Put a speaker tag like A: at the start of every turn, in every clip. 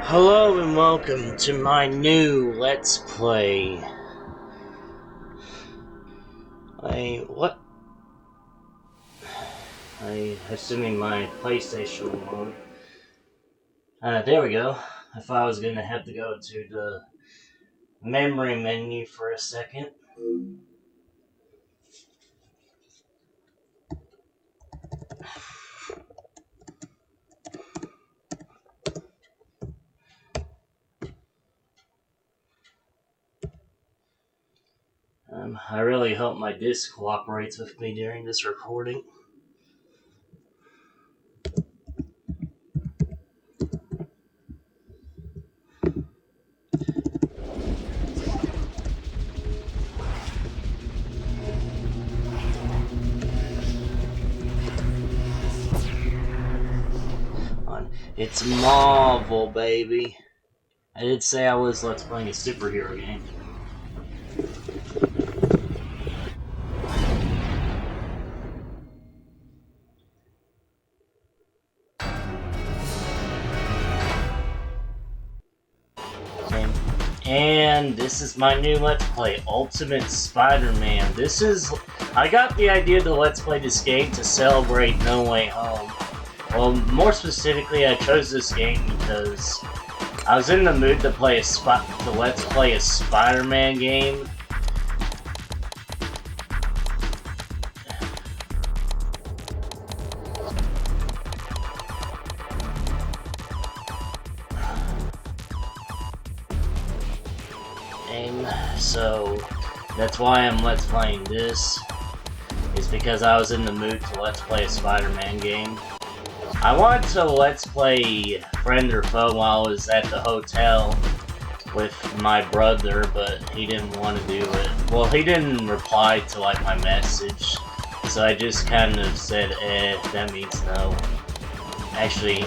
A: Hello and welcome to my new Let's Play. I'm assuming my PlayStation mode. There we go. I thought I was gonna have to go to the memory menu for a second. I really hope my disc cooperates with me during this recording. It's Marvel, baby. I did say I was Let's Playing a superhero game. And this is my new Let's Play, Ultimate Spider-Man. I got the idea to Let's Play this game to celebrate No Way Home. Well, more specifically, I chose this game because I was in the mood to Let's Play a Spider-Man game. So that's why I'm Let's Playing this, is because I was in the mood to Let's Play a Spider-Man game. I wanted to Let's Play Friend or Foe while I was at the hotel with my brother, but he didn't want to do it. Well, he didn't reply to my message, so I just kind of said, that means no. Actually,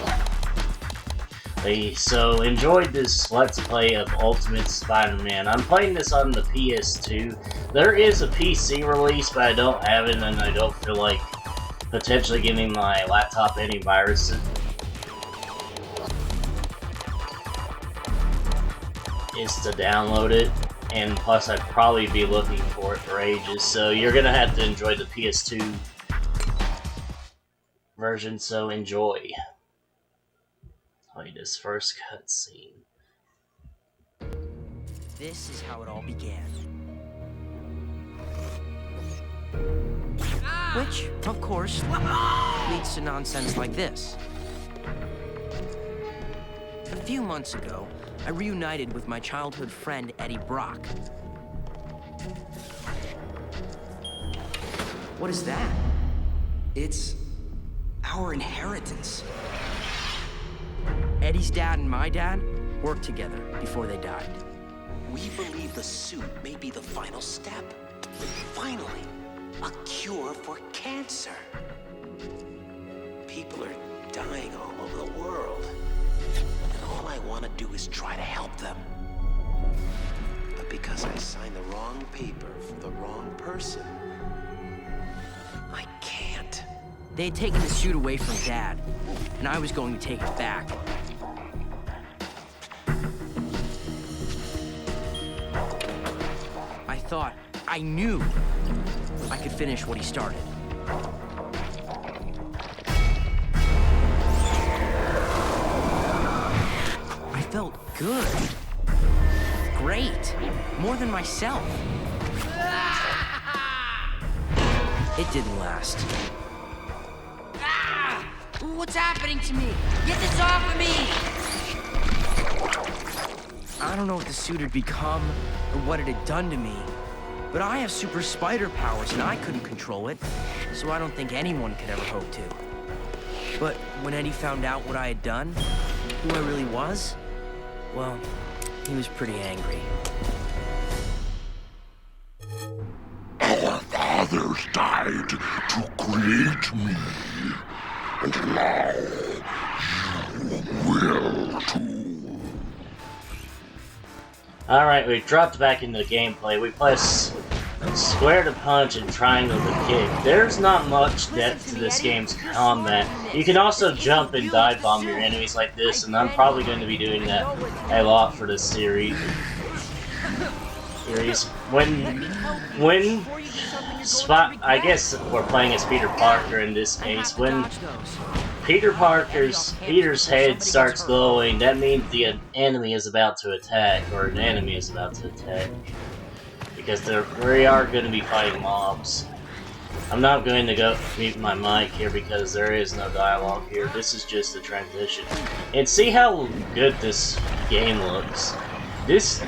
A: so enjoyed this Let's Play of Ultimate Spider-Man. I'm playing this on the PS2. There is a PC release, but I don't have it, and I don't feel like potentially giving my laptop any viruses. Is to download it, and plus I'd probably be looking for it for ages, so you're gonna have to enjoy the PS2 version, so enjoy. Play this first cutscene.
B: This is how it all began. Which, of course, leads to nonsense like this. A few months ago, I reunited with my childhood friend Eddie Brock. What is that?
C: It's our inheritance.
B: Eddie's dad and my dad worked together before they died.
C: We believe the suit may be the final step. Finally, a cure for cancer. People are dying all over the world. And all I want to do is try to help them. But because I signed the wrong paper for the wrong person, I can't.
B: They had taken the suit away from Dad, and I was going to take it back. I knew I could finish what he started. I felt good. Great. More than myself. It didn't last.
D: What's happening to me? Get this off of me!
B: I don't know what the suit had become or what it had done to me. But I have super spider powers, and I couldn't control it, so I don't think anyone could ever hope to. But when Eddie found out what I had done, who I really was, well, he was pretty angry.
E: Our fathers died to create me, and now you will too.
A: Alright, we dropped back into the gameplay. We square to punch and triangle to kick. There's not much depth to this game's combat. You can also jump and dive bomb your enemies like this, and I'm probably going to be doing that a lot for this series. I guess we're playing as Peter Parker in this case. When Peter's head starts glowing, that means the enemy is about to attack, or an enemy is about to attack. Because we are going to be fighting mobs. I'm not going to go mute my mic here because there is no dialogue here. This is just a transition. And see how good this game looks. This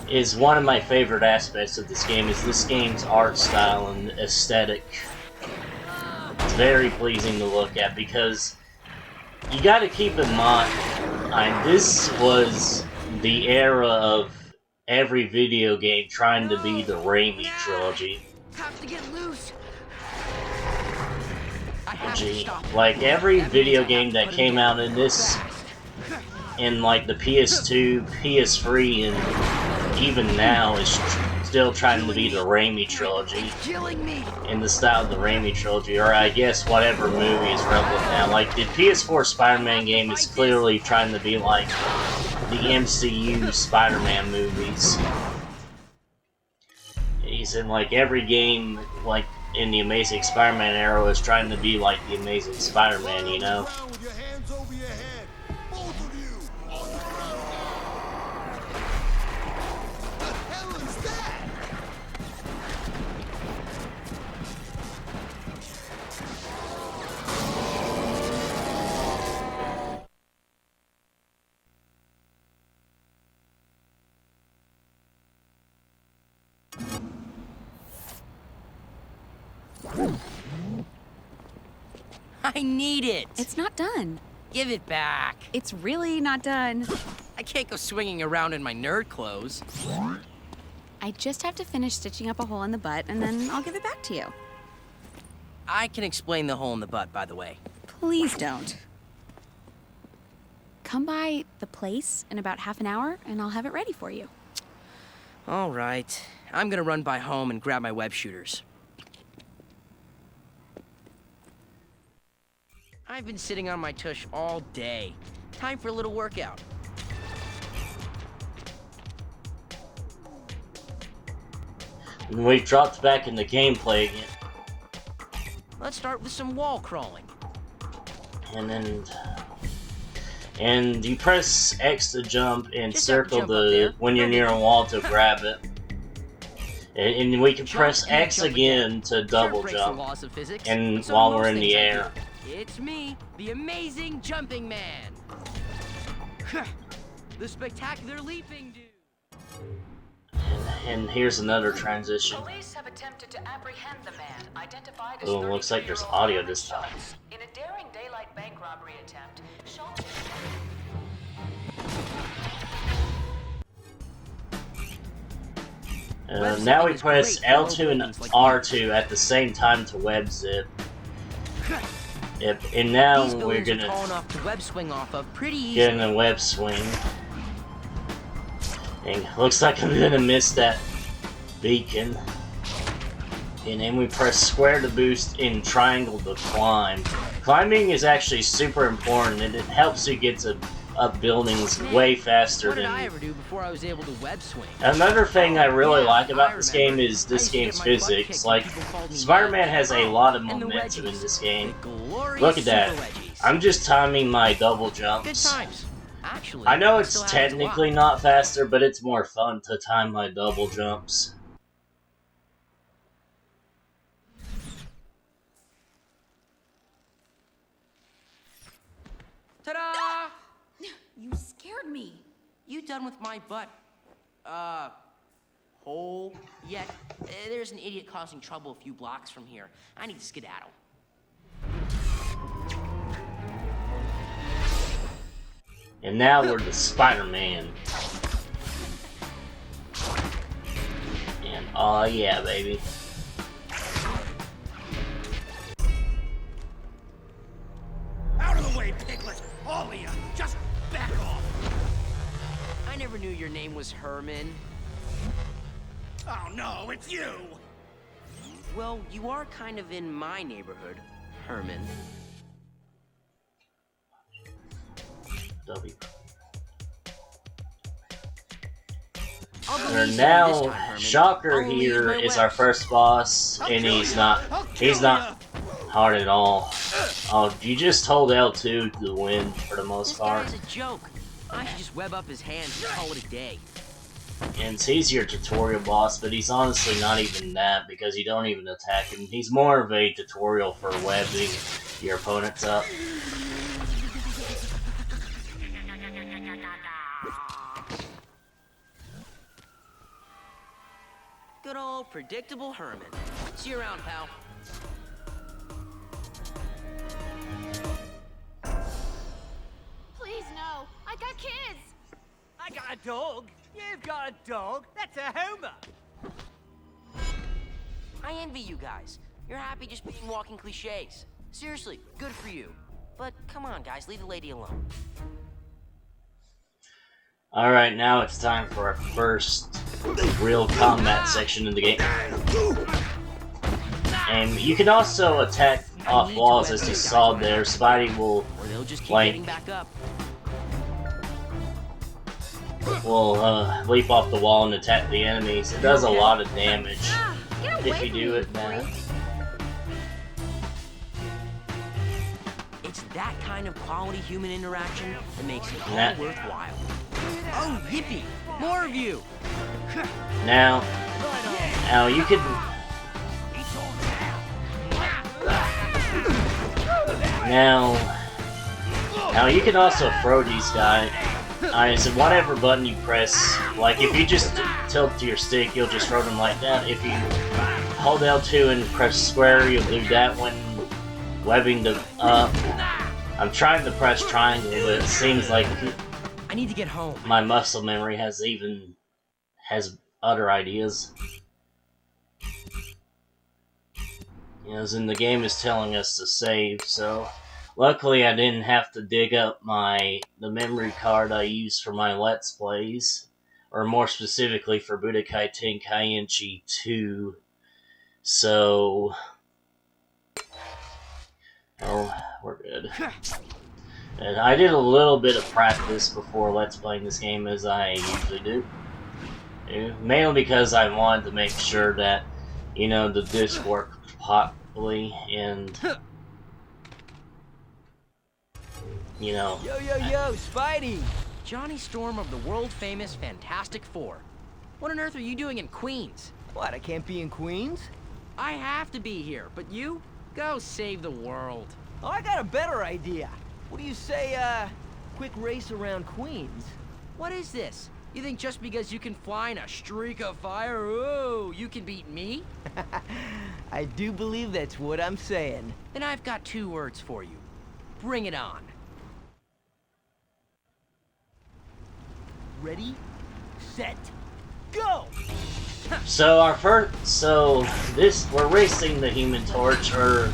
A: is one of my favorite aspects of this game, is this game's art style and aesthetic. It's very pleasing to look at because you gotta keep in mind, this was the era of every video game trying to be the Raimi trilogy.
D: Have to get loose.
A: Like every video game that came out in this, in like the PS2, PS3, and even now is still trying to be the Raimi trilogy. In the style of the Raimi trilogy, or I guess whatever movie is relevant now. Like the PS4 Spider-Man game is clearly trying to be like the MCU Spider-Man movies. He's in like every game, like in the Amazing Spider-Man era, is trying to be like the Amazing Spider-Man, you know?
B: I need it!
F: It's not done.
B: Give it back.
F: It's really not done.
B: I can't go swinging around in my nerd clothes.
F: I just have to finish stitching up a hole in the butt, and then I'll give it back to you.
B: I can explain the hole in the butt, by the way.
F: Please don't. Come by the place in about half an hour, and I'll have it ready for you.
B: All right. I'm gonna run by home and grab my web shooters. I've been sitting on my tush all day. Time for a little workout.
A: And we dropped back into gameplay again.
B: Let's start with some wall crawling.
A: And you press X to jump and
B: Just have to
A: circle
B: jump up there.
A: when you're near a wall to grab it. And we can press X again to double
B: Breaks the
A: jump.
B: laws of physics,
A: And
B: but so
A: while
B: do
A: we're
B: most
A: in the
B: things I
A: air.
B: do. It's me, the amazing jumping man. The spectacular leaping dude.
A: And here's another transition.
G: Police have attempted to apprehend the man identified as
A: Oh, looks like there's audio this time.
G: in a daring daylight bank robbery attempt. Schultz
A: now we press L2 and R2 at the same time to web zip. Yep, and now
B: These
A: we're
B: buildings are tall
A: gonna
B: enough to web swing off of pretty easily.
A: get in a web swing. And looks like I'm gonna miss that beacon. And then we press square to boost and triangle to climb. Climbing is actually super important, and it helps you get to up buildings way faster
B: What did I
A: than...
B: ever do before I was able to web swing?
A: Another thing I really
B: Yeah,
A: like about
B: I
A: this
B: remember.
A: game is
B: I
A: this
B: used to get
A: game's
B: my butt
A: physics.
B: kicked
A: Like,
B: when people called me
A: Spider-Man has a lot of
B: and the
A: momentum in
B: wedgies.
A: this game.
B: The glorious
A: Look at that.
B: super wedgies.
A: I'm just timing my double
B: Good
A: jumps.
B: times. Actually,
A: I know
B: I
A: it's
B: still have it to
A: technically
B: watch.
A: not faster, but it's more fun to time my double jumps.
B: Ta-da!
F: You scared me.
B: You done with my butt? Hole yet? There's an idiot causing trouble a few blocks from here. I need to skedaddle.
A: And now we're the Spider-Man. And oh yeah, baby.
C: Out of the way, Piglet! All of you, just back off!
B: I never knew your name was Herman.
C: Oh no, it's you!
B: Well, you are kind of in my neighborhood, Herman.
A: W.
B: I'll believe
A: And
B: you this
A: now,
B: time, Herman.
A: Shocker
B: I'll use
A: here
B: my
A: is our
B: webs.
A: first boss, and he's not hard at all. Oh, you just hold L2 to win for the most
B: This
A: part.
B: guy's a joke. I should just web up his hands and call it a day.
A: And he's your tutorial boss, but he's honestly not even that, because you don't even attack him. He's more of a tutorial for webbing your opponents up.
B: Good old predictable Herman. See you around, pal.
H: Please, no. I got kids.
I: I got a dog. You've got a dog. That's a Homer.
B: I envy you guys. You're happy just being walking cliches. Seriously, good for you. But come on, guys, leave the lady alone.
A: Alright, now it's time for our first real combat section of the game. And you can also attack off walls, as you saw there. Spidey will,
B: Or they'll just keep
A: like,
B: getting back up.
A: leap off the wall and attack the enemies. It does a lot of damage
H: Get away
A: if you
H: from
A: do
H: me,
A: it, man.
H: freak.
B: It's that kind of quality human interaction that makes it all
A: Nah.
B: worthwhile. Oh, yippee! More of you!
A: Now you can. Now you can also throw these guys. So whatever button you press, like if you just tilt to your stick, you'll just throw them like that. If you hold L2 and press square, you'll do that when webbing them up. I'm trying to press triangle, but it seems like
B: I need to get home.
A: my muscle memory has other ideas. As in the game is telling us to save, so luckily I didn't have to dig up the memory card I use for my Let's Plays, or more specifically for Budokai Tenkaichi 2. So, oh, we're good. And I did a little bit of practice before Let's Playing this game, as I usually do. Mainly because I wanted to make sure that, the disc worked properly, and,
I: Yo, Spidey!
B: Johnny Storm of the world-famous Fantastic Four. What on earth are you doing in Queens?
I: What, I can't be in Queens?
B: I have to be here, but you? Go save the world.
I: Oh, I got a better idea. What do you say, quick race around Queens?
B: What is this? You think just because you can fly in a streak of fire, ooh, you can beat me?
I: I do believe that's what I'm saying.
B: Then I've got 2 words for you. Bring it on.
I: Ready, set, go!
A: so we're racing the Human Torch, or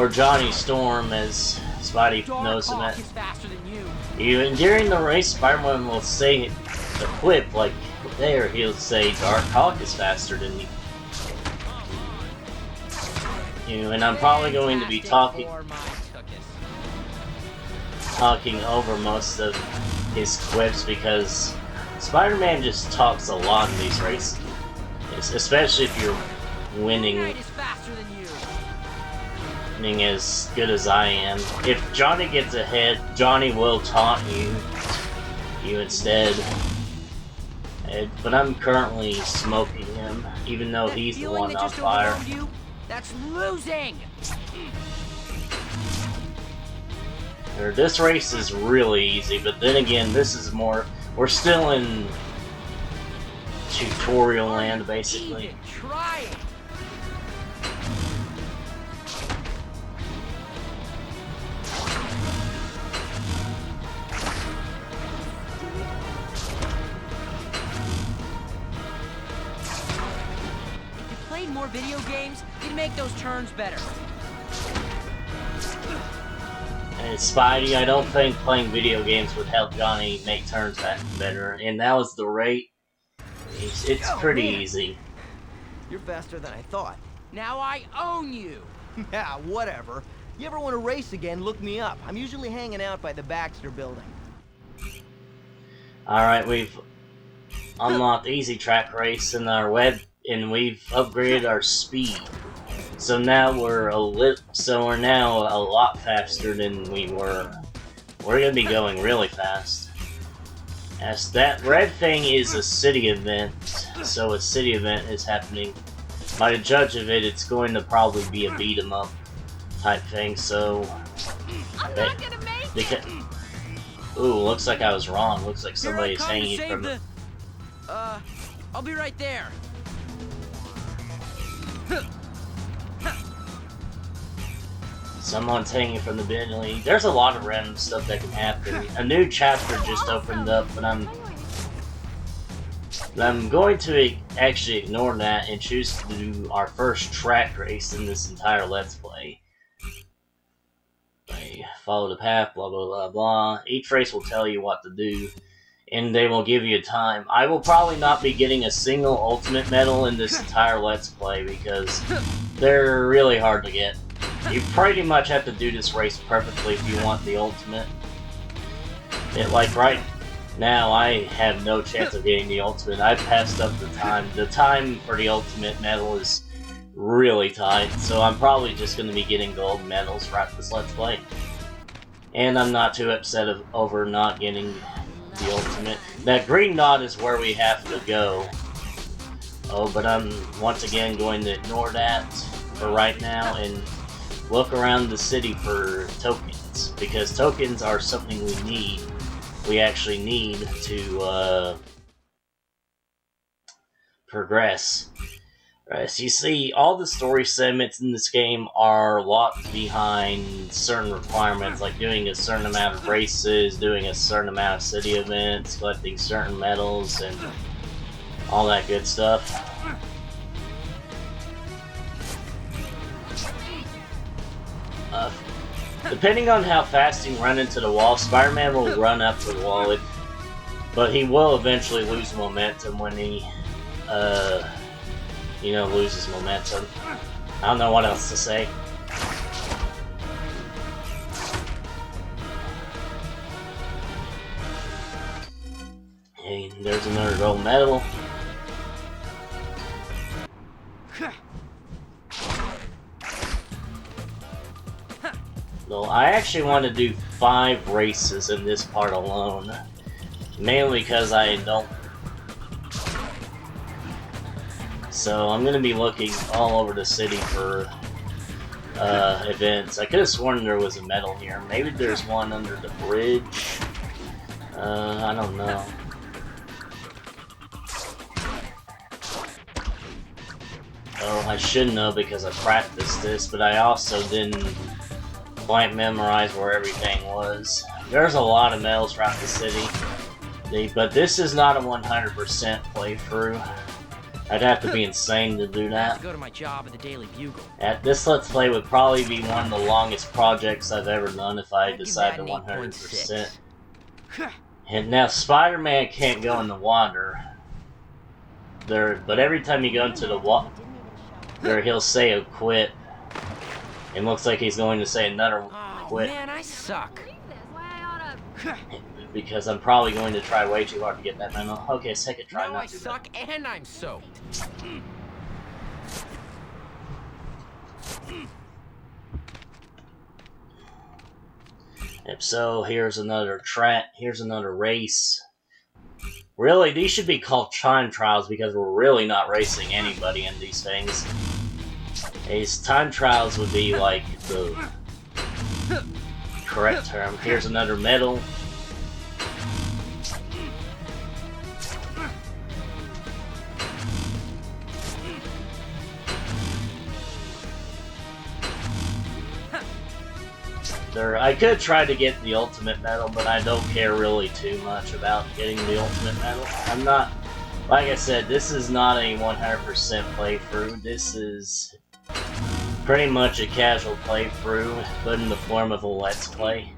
A: Johnny Storm, as Spidey knows him
B: Hawk
A: at.
B: is faster than you.
A: And during the race, Spider-Man will say a quip, like there, he'll say, Dark Hawk is faster than me. And I'm probably going to be talking over most of his quips, because Spider-Man just talks a lot in these races. Especially if you're winning
B: Is faster than you.
A: as good as I am. If Johnny gets ahead, Johnny will taunt you instead. But I'm currently smoking him, even though
B: That
A: he's the
B: feeling
A: one
B: that
A: on
B: just
A: fire.
B: overwhelmed you? That's losing.
A: This race is really easy, but then again, we're still in tutorial land, basically.
B: Even trying. If you played more video games, you'd make those turns better.
A: And Spidey, I don't think playing video games would help Johnny make turns better, and that was the rate. It's pretty easy.
I: You're faster than I thought.
B: Now I own you!
I: Yeah, whatever. You ever want to race again, look me up. I'm usually hanging out by the Baxter building.
A: Alright, we've unlocked easy track race in our web, and we've upgraded our speed. So now we're now a lot faster than we were. We're gonna be going really fast. As that red thing is a city event, so a city event is happening. By the judge of it, it's going to probably be a beat 'em up type thing. So,
H: I'm not gonna make it.
A: Ooh, looks like I was wrong. Looks like somebody's hanging from the.
B: I'll be right there.
A: Someone's hanging from the building. There's a lot of random stuff that can happen. A new chapter just opened up, but I'm going to actually ignore that and choose to do our first track race in this entire Let's Play. Follow the path, blah blah blah blah. Each race will tell you what to do, and they will give you a time. I will probably not be getting a single ultimate medal in this entire Let's Play because they're really hard to get. You pretty much have to do this race perfectly if you want the ultimate. Like right now, I have no chance of getting the ultimate. I've passed up the time. The time for the ultimate medal is really tight, so I'm probably just going to be getting gold medals throughout this Let's Play. And I'm not too upset over not getting the ultimate. That green dot is where we have to go. Oh, but I'm once again going to ignore that for right now and look around the city for tokens, because tokens are something we need. We actually need to progress. Right, so you see, all the story segments in this game are locked behind certain requirements, like doing a certain amount of races, doing a certain amount of city events, collecting certain medals, and all that good stuff. Depending on how fast you run into the wall, Spider-Man will run up the wall, but he will eventually lose momentum when he, loses momentum. I don't know what else to say. Hey, there's another gold medal. Well, I actually want to do 5 races in this part alone. Mainly because I don't. So I'm going to be looking all over the city for events. I could have sworn there was a medal here. Maybe there's one under the bridge. I don't know. Oh, I should know because I practiced this, but I also didn't quite memorize where everything was. There's a lot of medals around the city, but this is not a 100% playthrough. I'd have to be insane to do
B: I have
A: that.
B: to go to my job at the Daily Bugle.
A: This Let's Play would probably be one of the longest projects I've ever done if I
B: I'd give
A: decide
B: that
A: to
B: an
A: 100%.
B: 8.6.
A: And now Spider-Man can't go in the water. But every time you go into the water, he'll say a quit. It looks like he's going to say another
B: Oh
A: quit.
B: man, I suck.
A: Because I'm probably going to try way too hard to get that medal. Okay, second try,
B: Now
A: not
B: I
A: too bad.
B: suck and I'm soaked.
A: Yep, so here's another here's another race. Really, these should be called time trials because we're really not racing anybody in these things. These time trials would be like the correct term. Here's another medal. I could try to get the ultimate medal, but I don't care really too much about getting the ultimate medal. I'm not, like I said, this is not a 100% playthrough. This is pretty much a casual playthrough, but in the form of a Let's Play.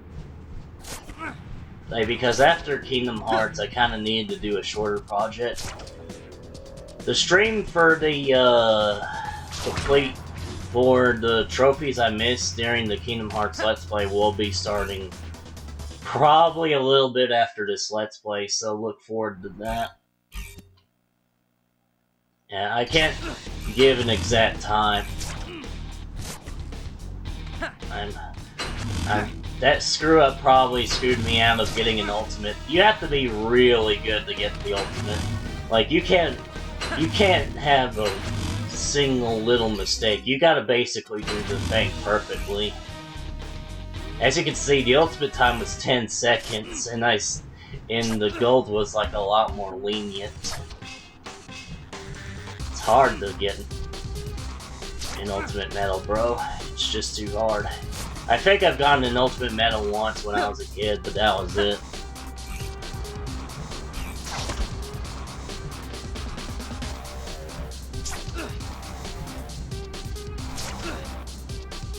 A: Because after Kingdom Hearts, I kind of needed to do a shorter project. The stream for the complete for the trophies I missed during the Kingdom Hearts Let's Play will be starting probably a little bit after this Let's Play, so look forward to that. Yeah, I can't give an exact time. That screw up probably screwed me out of getting an ultimate. You have to be really good to get the ultimate. Like, you can't have a single little mistake. You gotta basically do the thing perfectly. As you can see, the ultimate time was 10 seconds, and the gold was like a lot more lenient. It's hard to get an ultimate medal, bro. It's just too hard. I think I've gotten an ultimate medal once when I was a kid, but that was it.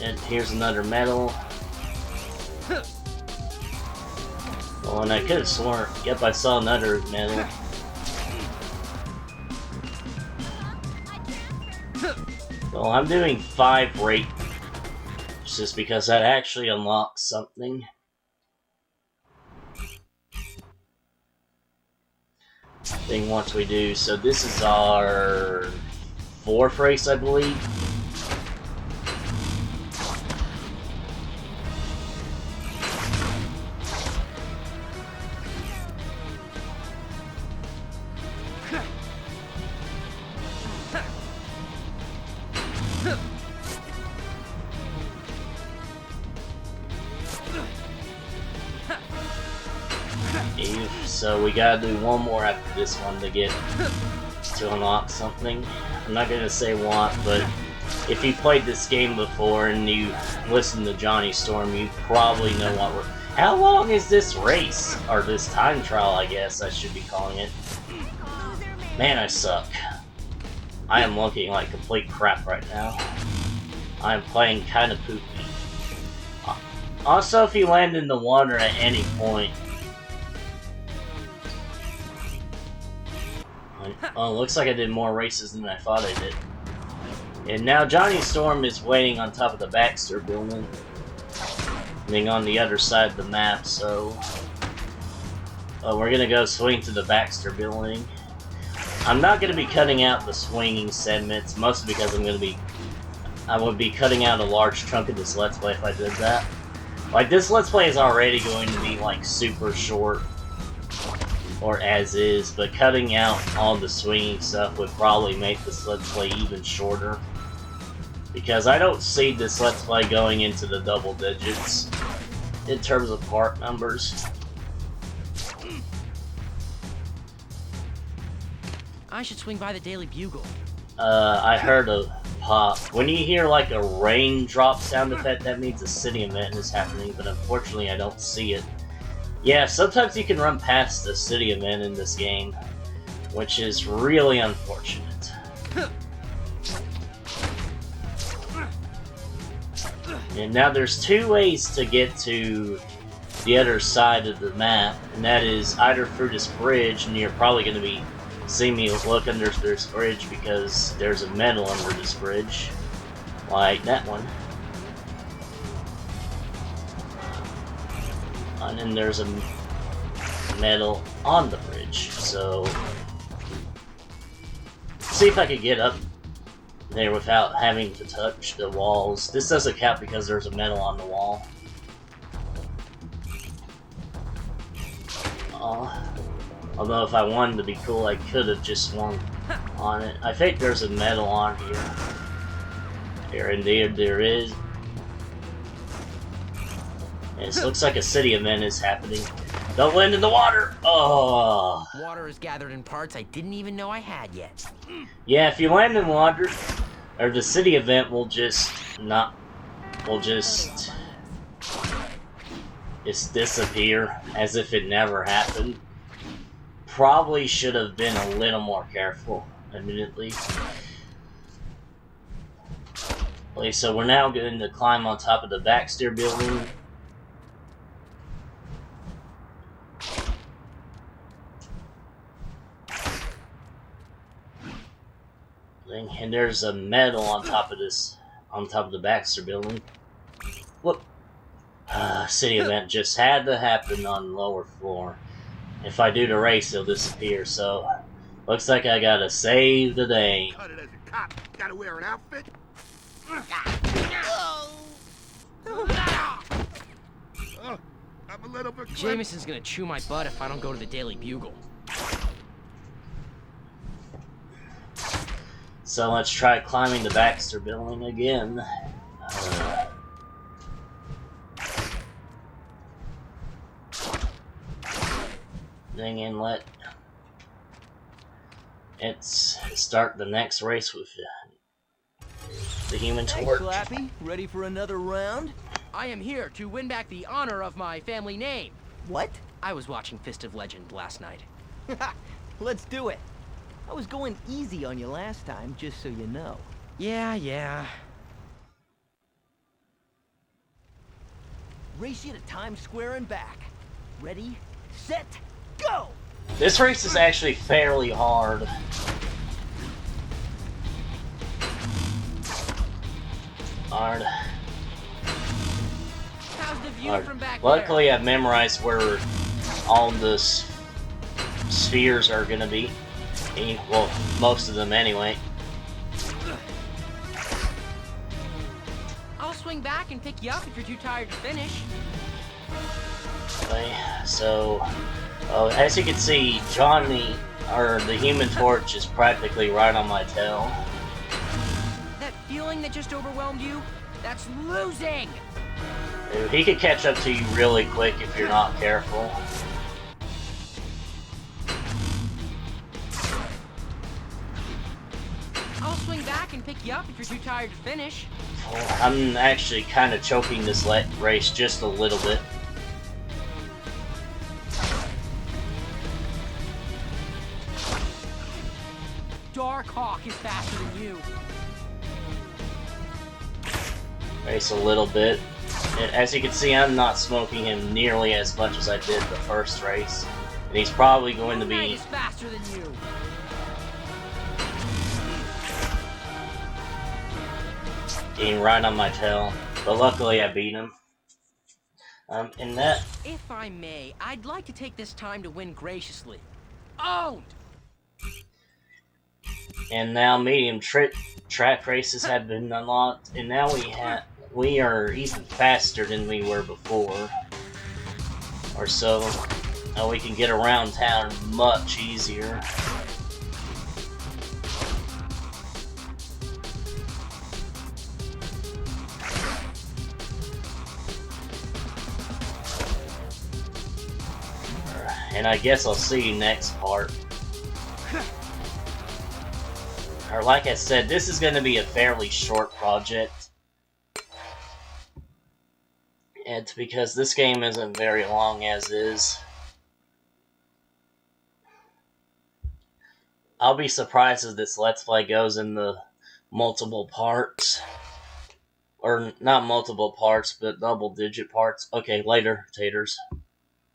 A: And here's another medal. Oh, and I could have sworn, yep, I saw another medal. Well, I'm doing 5 rate just because that actually unlocks something. Thing once we do, so this is our 4th race, I believe. So we gotta do one more after this one to unlock something. I'm not gonna say what, but if you played this game before and you listened to Johnny Storm, you probably know what we're... How long is this race? Or this time trial, I guess I should be calling it. Man, I suck. I am looking like complete crap right now. I am playing kind of poopy. Also, if you land in the water at any point... Oh, looks like I did more races than I thought I did. And now Johnny Storm is waiting on top of the Baxter building. Being on the other side of the map, so... we're gonna go swing to the Baxter building. I'm not gonna be cutting out the swinging segments, mostly because I would be cutting out a large chunk of this Let's Play if I did that. Like, this Let's Play is already going to be, like, super short. Or as is, but cutting out all the swinging stuff would probably make this Let's Play even shorter. Because I don't see this Let's Play going into the double digits in terms of part numbers.
B: I should swing by the Daily Bugle.
A: I heard a pop. When you hear like a raindrop sound effect, that means a city event is happening, but unfortunately I don't see it. Yeah, sometimes you can run past the city event in this game, which is really unfortunate. And now there's 2 ways to get to the other side of the map, and that is either through this bridge, and you're probably going to be seeing me look under this bridge because there's a medal under this bridge, like that one. And then there's a medal on the bridge, so see if I could get up there without having to touch the walls. This doesn't count because there's a medal on the wall. Although if I wanted to be cool, I could have just swung on it. I think there's a medal on here. Here, indeed there is. It looks like a city event is happening. Don't land in the water! Oh!
B: Water is gathered in parts I didn't even know I had yet.
A: Yeah, if you land in water, or the city event will just disappear as if it never happened. Probably should have been a little more careful, admittedly. Okay, so we're now going to climb on top of the Baxter building. thing. And there's a medal on top of this, on top of the Baxter building. Whoop. City event just had to happen on the lower floor. If I do the race, it'll disappear, so looks like I gotta save the day.
E: Cut it as a cop. Gotta wear an outfit. I'm a little bit quick.
B: Jameson's gonna chew my butt if I don't go to the Daily Bugle.
A: So let's try climbing the Baxter building again. Thing inlet. Let's start the next race with the Human
I: Hey,
A: Torch.
I: Slappy, ready for another round?
B: I am here to win back the honor of my family name.
I: What?
B: I was watching Fist of Legend last night.
I: Let's do it. I was going easy on you last time, just so you know.
B: Yeah.
I: Race you to Times Square and back. Ready, set, go!
A: This race is actually fairly hard. Hard.
B: How's the view
A: Hard.
B: from back
A: Luckily, I've memorized where all the spheres are gonna be. Well, most of them anyway.
B: there? I'll swing back and pick you up if you're too tired to finish.
A: Okay, so, as you can see, the Human Torch is practically right on my tail.
B: That feeling that just overwhelmed you? That's losing!
A: He could catch up to you really quick if you're not careful.
B: I'll swing back and pick you up if you're too tired to finish.
A: I'm actually kind of choking this race just a little bit.
B: Darkhawk is faster than you.
A: Race a little bit. As you can see, I'm not smoking him nearly as much as I did the first race. And he's probably going to
B: Moon Knight
A: be...
B: is faster than you.
A: getting right on my tail. But luckily I beat him. And that...
B: If I may, I'd like to take this time to win graciously. Owned!
A: And now medium track races have been unlocked. And now we are even faster than we were before. Or so. Now we can get around town much easier. And I guess I'll see you next part. Or like I said, this is going to be a fairly short project. And because this game isn't very long as is. I'll be surprised if this Let's Play goes in the multiple parts. Or not multiple parts, but double-digit parts. Okay, later, taters.